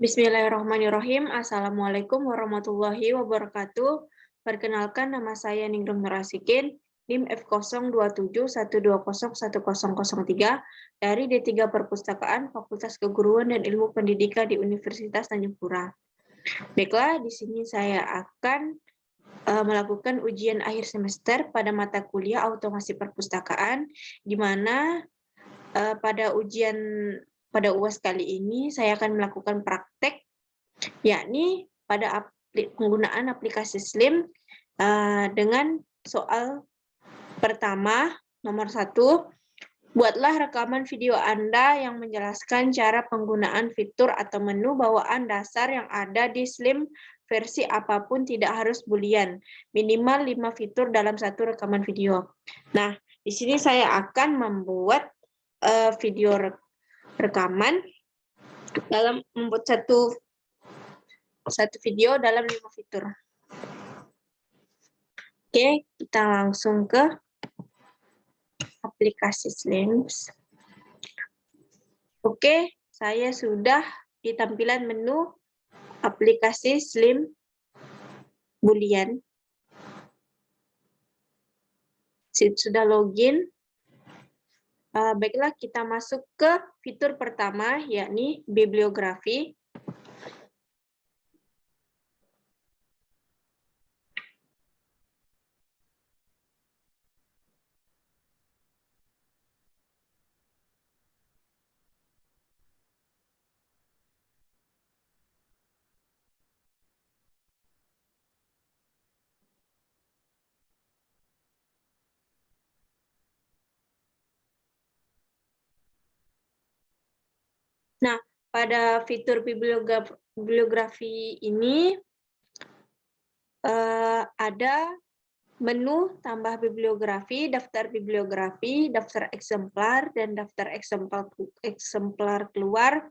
Bismillahirrahmanirrahim. Assalamualaikum warahmatullahi wabarakatuh. Perkenalkan, nama saya Ningrum Nurasikin, NIM F0271201003 dari D3 Perpustakaan Fakultas Keguruan dan Ilmu Pendidikan di Universitas Tanjung Pura. Baiklah, di sini saya akan melakukan ujian akhir semester pada mata kuliah Automasi Perpustakaan, di mana pada UAS kali ini saya akan melakukan praktek, yakni pada penggunaan aplikasi Slim dengan soal pertama, nomor 1, buatlah rekaman video Anda yang menjelaskan cara penggunaan fitur atau menu bawaan dasar yang ada di Slim versi apapun, tidak harus Boolean, minimal 5 fitur dalam satu rekaman video. Nah, di sini saya akan membuat video rekaman dalam membuat satu video dalam 5 fitur. Oke, kita langsung ke aplikasi Slim. Oke, saya sudah di tampilan menu aplikasi Slim Boolean. Sudah login. Baiklah, kita masuk ke fitur pertama, yakni bibliografi. Nah, pada fitur bibliografi ini ada menu tambah bibliografi, daftar eksemplar, dan daftar eksemplar keluar.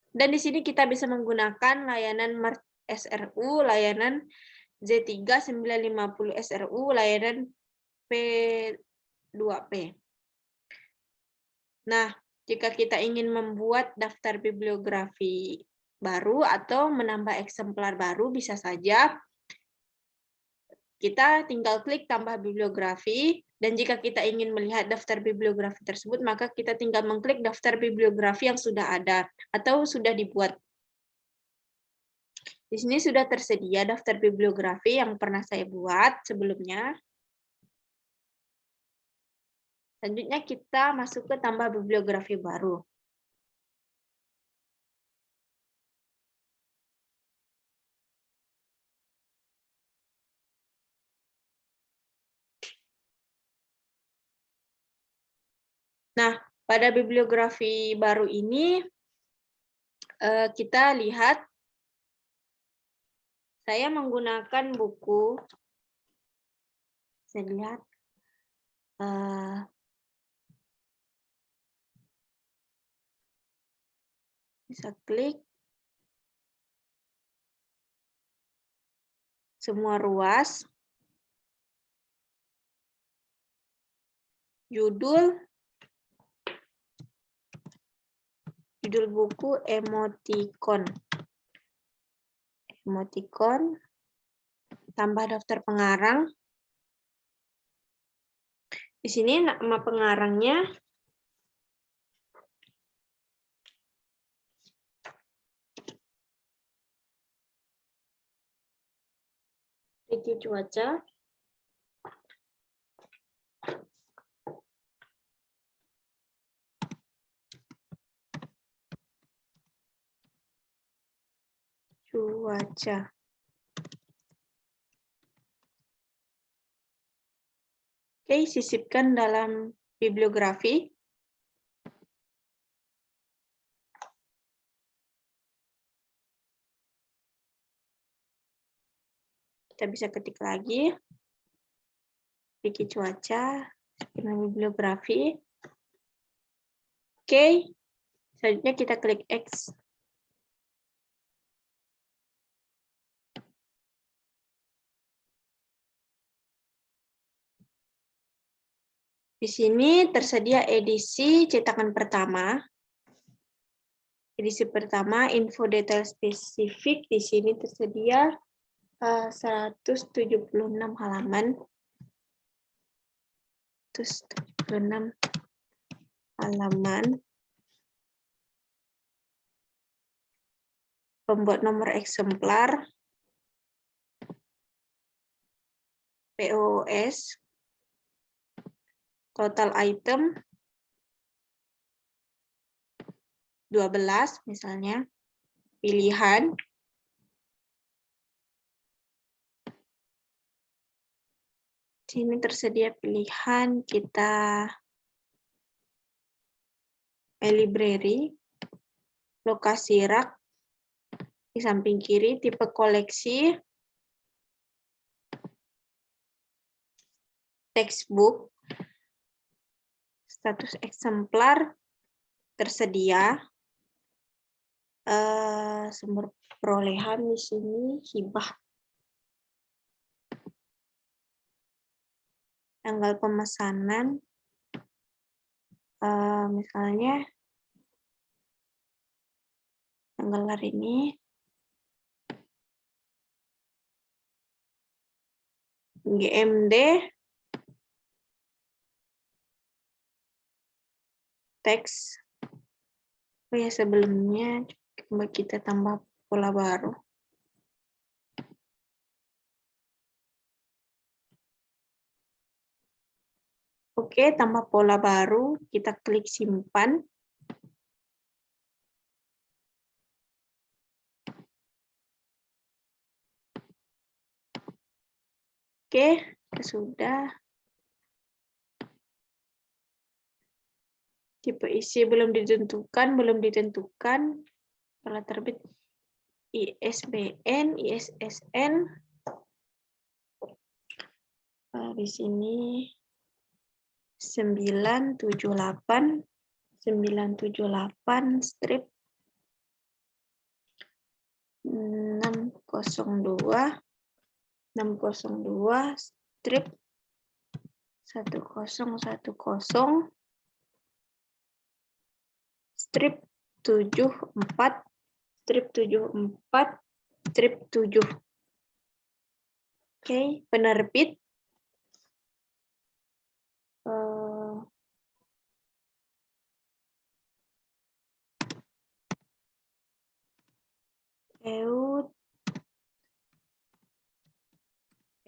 Dan di sini kita bisa menggunakan layanan Merge SRU, layanan Z3 950 SRU, layanan P2P. Nah, jika kita ingin membuat daftar bibliografi baru atau menambah eksemplar baru, bisa saja kita tinggal klik tambah bibliografi, dan jika kita ingin melihat daftar bibliografi tersebut, maka kita tinggal mengklik daftar bibliografi yang sudah ada atau sudah dibuat. Di sini sudah tersedia daftar bibliografi yang pernah saya buat sebelumnya. Selanjutnya kita masuk ke tambah bibliografi baru. Nah, pada bibliografi baru ini, kita lihat saya menggunakan buku. Saya lihat bisa klik semua ruas, judul buku emoticon, tambah daftar pengarang. Di sini nama pengarangnya Ricky Cuaca. Oke, sisipkan dalam bibliografi. Kita bisa ketik lagi. Ricky Cuaca, bibliografi. Oke, selanjutnya kita klik X. Di sini tersedia edisi cetakan pertama. Edisi pertama, info detail spesifik. Di sini tersedia 176 halaman. 176 halaman. Pembuat nomor eksemplar. POS. Total item 12 misalnya. Pilihan. Sini tersedia pilihan, kita library, lokasi rak, di samping kiri, tipe koleksi, textbook, status eksemplar, tersedia, sumber perolehan di sini, hibah, tanggal pemesanan, misalnya tanggal hari ini, GMD, teks. Oh ya, sebelumnya coba kita tambah pola baru. Oke, tambah pola baru, kita klik simpan. Oke, sudah. Tipe isi belum ditentukan. Telah terbit ISBN, ISSN. Di sini 978 strip 602 strip 1010 strip 74 strip 74 strip 7. Oke, penerbit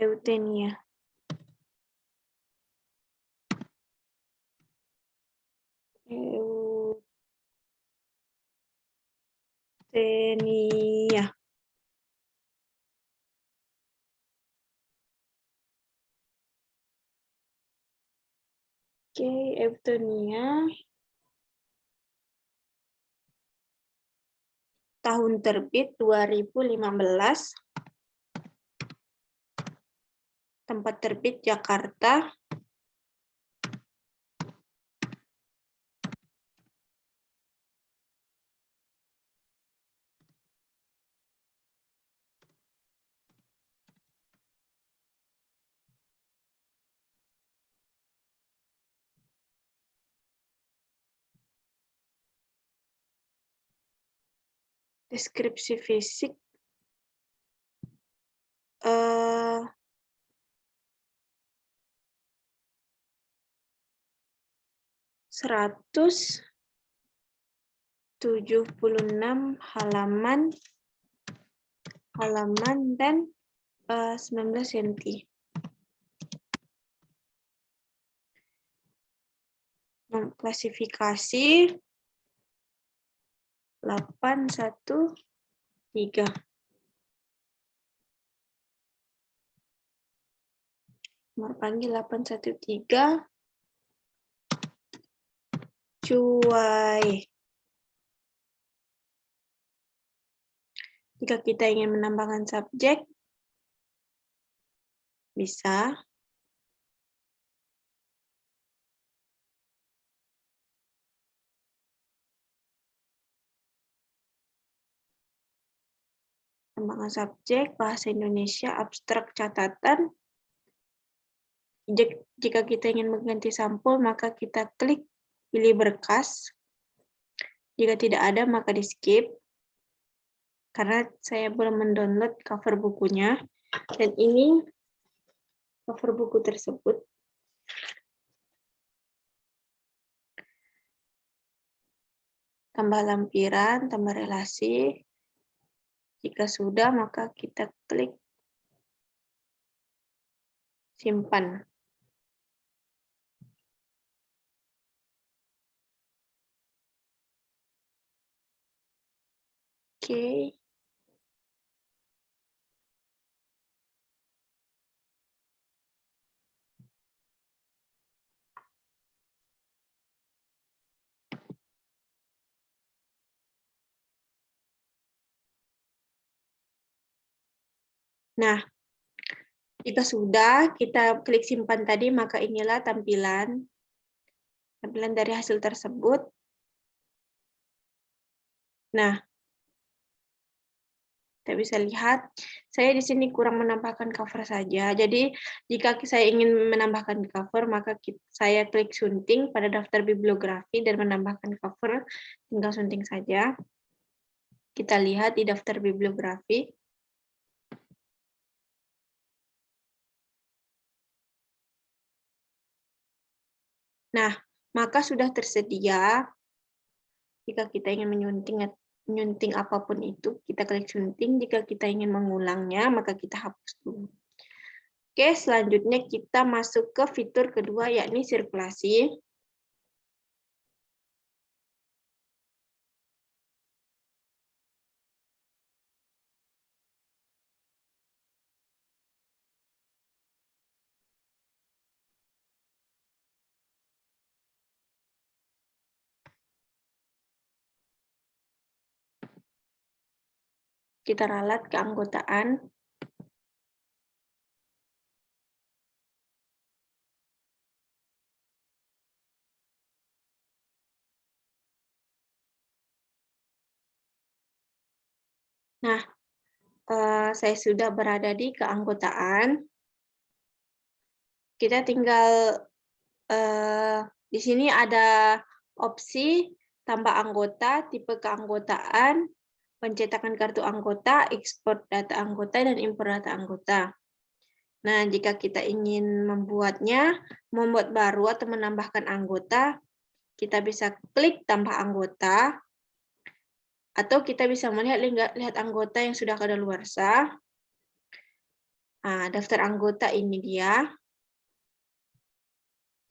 Eutenia. Eutenia. Oke, Eutenia. Tahun terbit 2015. Tempat terbit Jakarta. Deskripsi fisik. 176 halaman dan 19 cm. Klasifikasi 813. Nomor panggil 813. Cuai. Jika kita ingin menambahkan subjek, bisa. Tambahkan subjek, bahasa Indonesia, abstrak catatan. Jika kita ingin mengganti sampul, maka kita klik pilih berkas. Jika tidak ada, maka di-skip. Karena saya belum mendownload cover bukunya. Dan ini cover buku tersebut. Tambah lampiran, tambah relasi. Jika sudah, maka kita klik simpan. Oke. Nah, jika sudah kita klik simpan tadi, maka inilah tampilan dari hasil tersebut. Nah, kita bisa lihat, saya di sini kurang menambahkan cover saja. Jadi, jika saya ingin menambahkan cover, maka saya klik sunting pada daftar bibliografi dan menambahkan cover, tinggal sunting saja. Kita lihat di daftar bibliografi. Nah, maka sudah tersedia, jika kita ingin menyunting apapun itu, kita klik sunting. Jika kita ingin mengulangnya, maka kita hapus dulu. Oke, selanjutnya kita masuk ke fitur kedua, yakni sirkulasi. Kita ralat keanggotaan. Nah, saya sudah berada di keanggotaan. Kita tinggal, di sini ada opsi tambah anggota, tipe keanggotaan, pencetakan kartu anggota, ekspor data anggota, dan impor data anggota. Nah, jika kita ingin membuat baru atau menambahkan anggota, kita bisa klik tambah anggota, atau kita bisa lihat anggota yang sudah kadaluarsa. Nah, daftar anggota ini dia.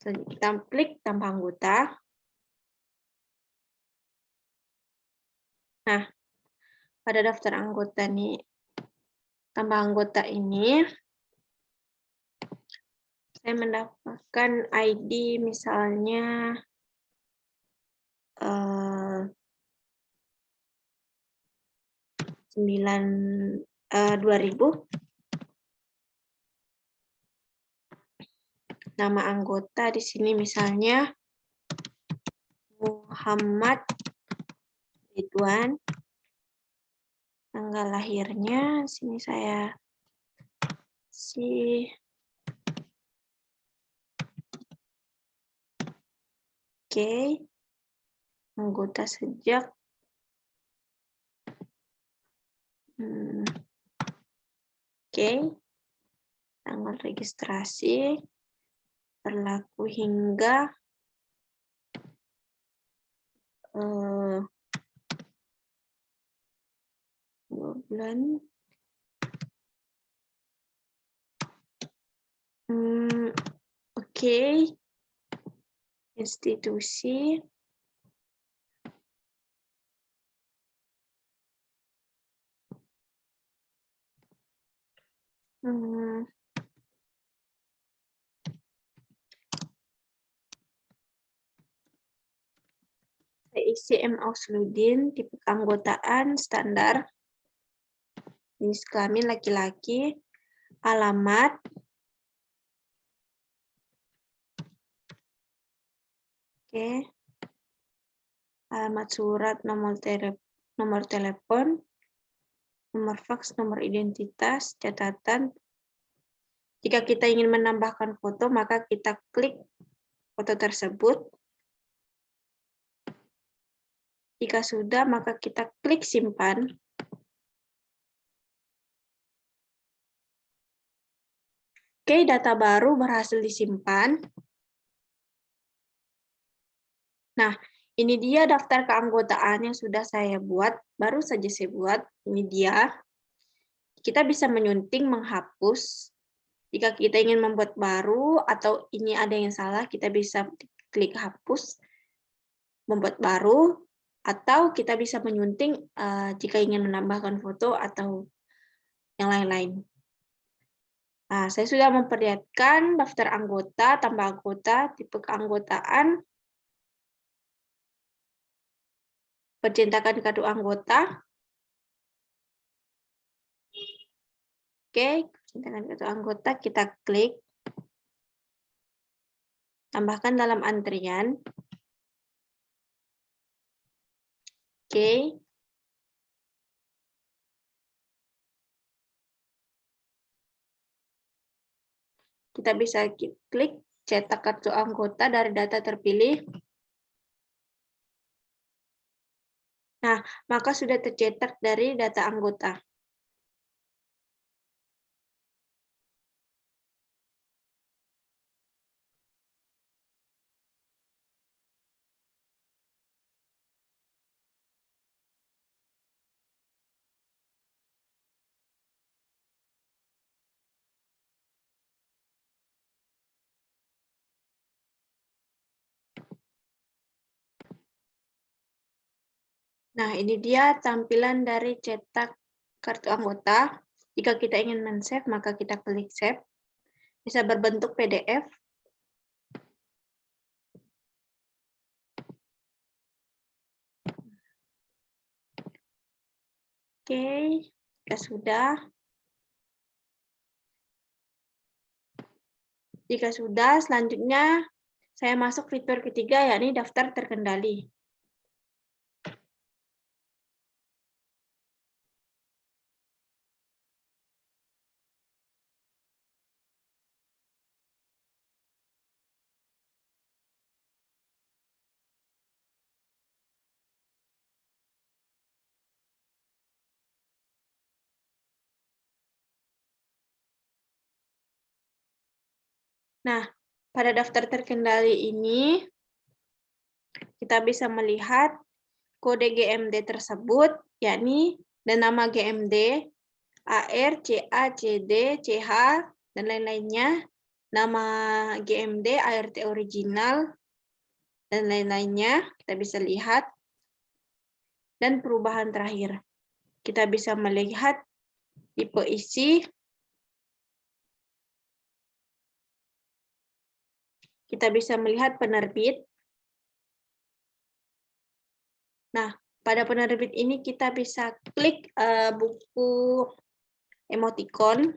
Kita klik tambah anggota. Nah, pada daftar anggota tambah anggota ini, saya mendapatkan ID misalnya 2000. Nama anggota di sini misalnya Muhammad Ridwan. Tanggal lahirnya sini saya Oke. Anggota sejak Oke. Tanggal registrasi berlaku hingga 2 bulan. Oke. Institusi. Saya isi M. Ausludin, tipe keanggotaan standar, jenis kelamin laki-laki, alamat, oke, alamat surat, nomor telepon, nomor faks, nomor identitas, catatan. Jika kita ingin menambahkan foto, maka kita klik foto tersebut. Jika sudah, maka kita klik simpan. Oke, data baru berhasil disimpan. Nah, ini dia daftar keanggotaan yang sudah saya buat, baru saja saya buat. Ini dia. Kita bisa menyunting, menghapus. Jika kita ingin membuat baru atau ini ada yang salah, kita bisa klik hapus, membuat baru, atau kita bisa menyunting jika ingin menambahkan foto atau yang lain-lain. Nah, saya sudah memperlihatkan daftar anggota, tambah anggota, tipe keanggotaan, percetakan kartu anggota. Oke, percetakan kartu anggota kita klik. Tambahkan dalam antrian. Oke. Kita bisa klik cetak kartu anggota dari data terpilih. Nah, maka sudah tercetak dari data anggota. Nah, ini dia tampilan dari cetak kartu anggota. Jika kita ingin men-save, maka kita klik save. Bisa berbentuk PDF. Oke, jika sudah. Jika sudah, selanjutnya saya masuk fitur ketiga, yakni daftar terkendali. Nah, pada daftar terkendali ini, kita bisa melihat kode GMD tersebut, yakni dan nama GMD, AR, CA, CD, CH, dan lain-lainnya, nama GMD, ART original, dan lain-lainnya, kita bisa lihat, dan perubahan terakhir. Kita bisa melihat tipe isi, kita bisa melihat penerbit. Nah, pada penerbit ini kita bisa klik buku emoticon.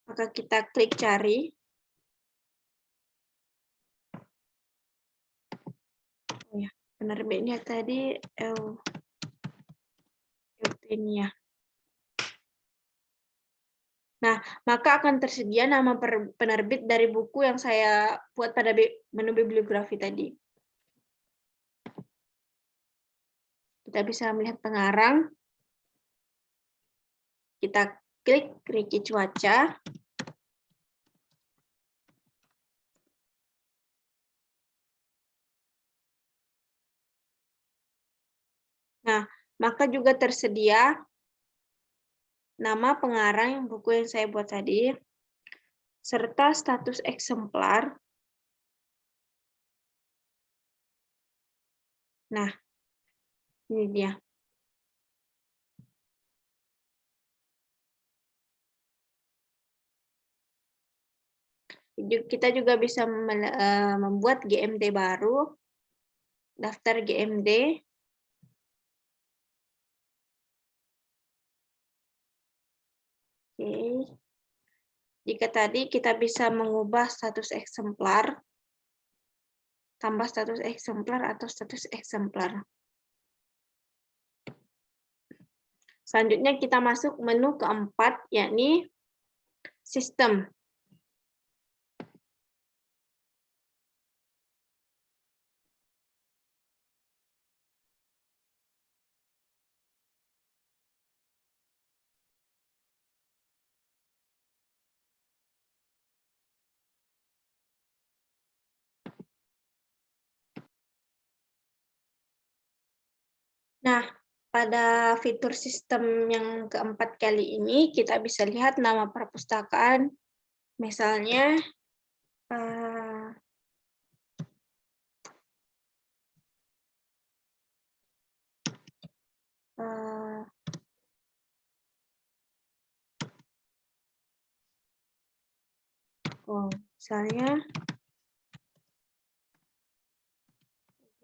Maka kita klik cari. Oh ya, penerbitnya tadi Eutenia. Nah, maka akan tersedia nama penerbit dari buku yang saya buat pada menu bibliografi tadi. Kita bisa melihat pengarang. Kita klik Ricky Cuaca. Nah, maka juga tersedia nama pengarang buku yang saya buat tadi, serta status eksemplar. Nah, ini dia. Kita juga bisa membuat GMD baru, daftar GMD. Oke. Jika tadi kita bisa mengubah status eksemplar, tambah status eksemplar atau status eksemplar. Selanjutnya kita masuk menu keempat, yakni sistem. Nah, pada fitur sistem yang keempat kali ini, kita bisa lihat nama perpustakaan, misalnya misalnya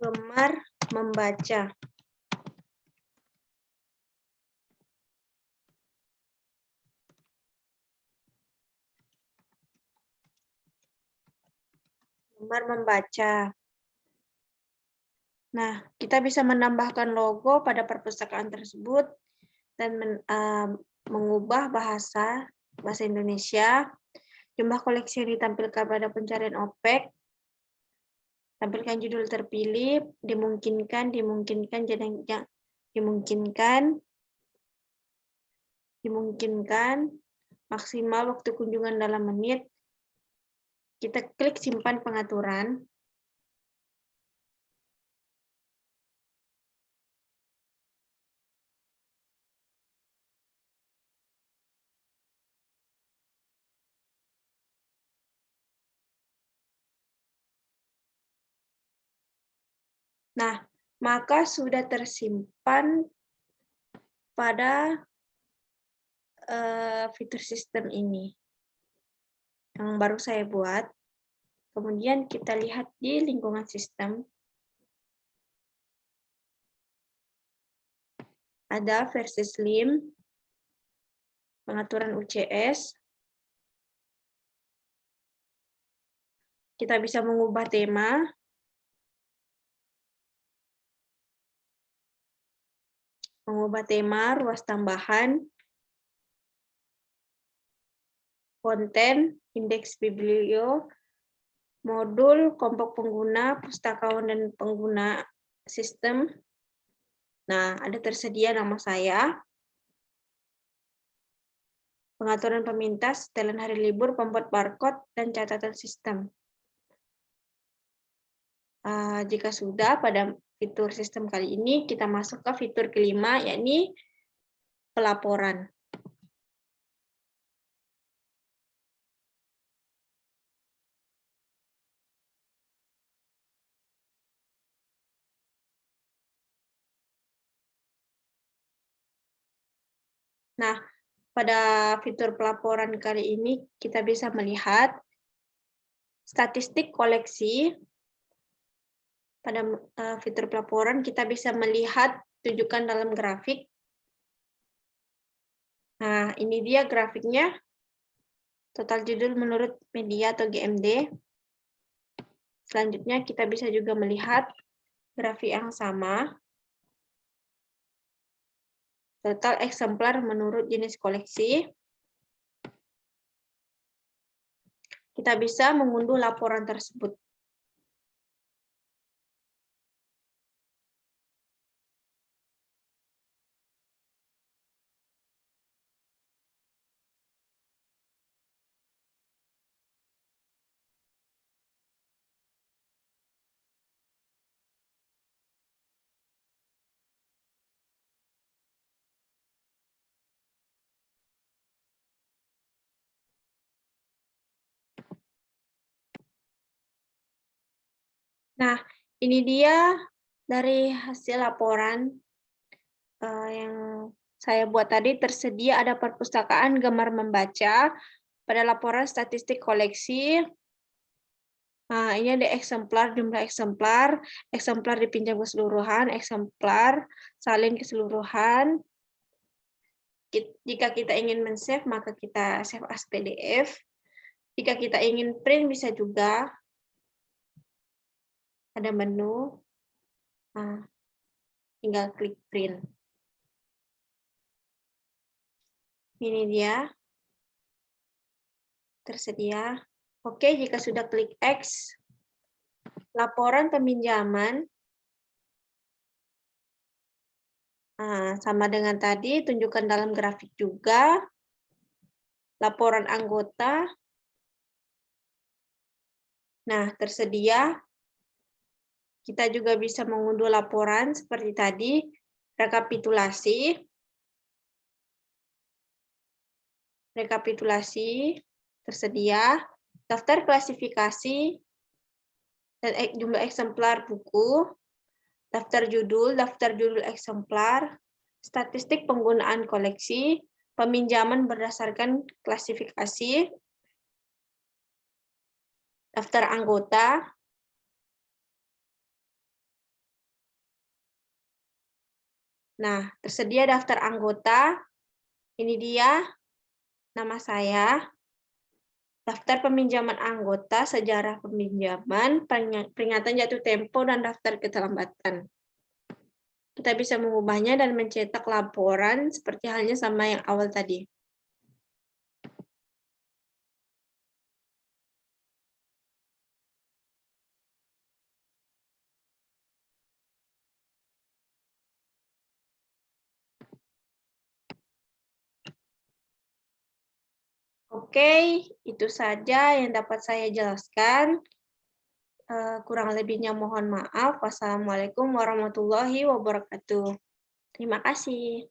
gemar membaca. Gemar membaca. Nah, kita bisa menambahkan logo pada perpustakaan tersebut dan mengubah bahasa Indonesia, jumlah koleksi yang ditampilkan pada pencarian OPEC, tampilkan judul terpilih, dimungkinkan, maksimal waktu kunjungan dalam menit. Kita klik simpan pengaturan. Nah, maka sudah tersimpan pada fitur sistem ini yang baru saya buat. Kemudian kita lihat di lingkungan sistem. Ada versi slim, pengaturan UCS. Kita bisa mengubah tema. Ruas tambahan, konten, indeks biblio, modul, kelompok pengguna, pustakawan dan pengguna sistem. Nah, ada tersedia nama saya. Pengaturan peminta, setelan hari libur, pembuat barcode, dan catatan sistem. Jika sudah, pada fitur sistem kali ini, kita masuk ke fitur kelima, yakni pelaporan. Nah, pada fitur pelaporan kali ini, kita bisa melihat statistik koleksi. Pada fitur pelaporan, kita bisa melihat tunjukkan dalam grafik. Nah, ini dia grafiknya. Total judul menurut media atau GMD. Selanjutnya, kita bisa juga melihat grafik yang sama. Total eksemplar menurut jenis koleksi. Kita bisa mengunduh laporan tersebut. Nah, ini dia dari hasil laporan yang saya buat tadi. Tersedia ada perpustakaan gemar membaca pada laporan statistik koleksi. Nah, ini ada eksemplar, jumlah eksemplar dipinjam keseluruhan, eksemplar salin keseluruhan. Jika kita ingin men-save, maka kita save as PDF. Jika kita ingin print, bisa juga. Ada menu, tinggal klik print. Ini dia, tersedia. Oke, jika sudah klik X, laporan peminjaman, sama dengan tadi, tunjukkan dalam grafik juga. Laporan anggota. Nah, tersedia. Kita juga bisa mengunduh laporan seperti tadi. rekapitulasi tersedia, daftar klasifikasi dan jumlah eksemplar buku, daftar judul eksemplar, statistik penggunaan koleksi, peminjaman berdasarkan klasifikasi, daftar anggota, nah, tersedia daftar anggota, ini dia nama saya, daftar peminjaman anggota, sejarah peminjaman, peringatan jatuh tempo, dan daftar keterlambatan. Kita bisa mengubahnya dan mencetak laporan seperti halnya sama yang awal tadi. Oke, itu saja yang dapat saya jelaskan. Kurang lebihnya mohon maaf. Wassalamualaikum warahmatullahi wabarakatuh. Terima kasih.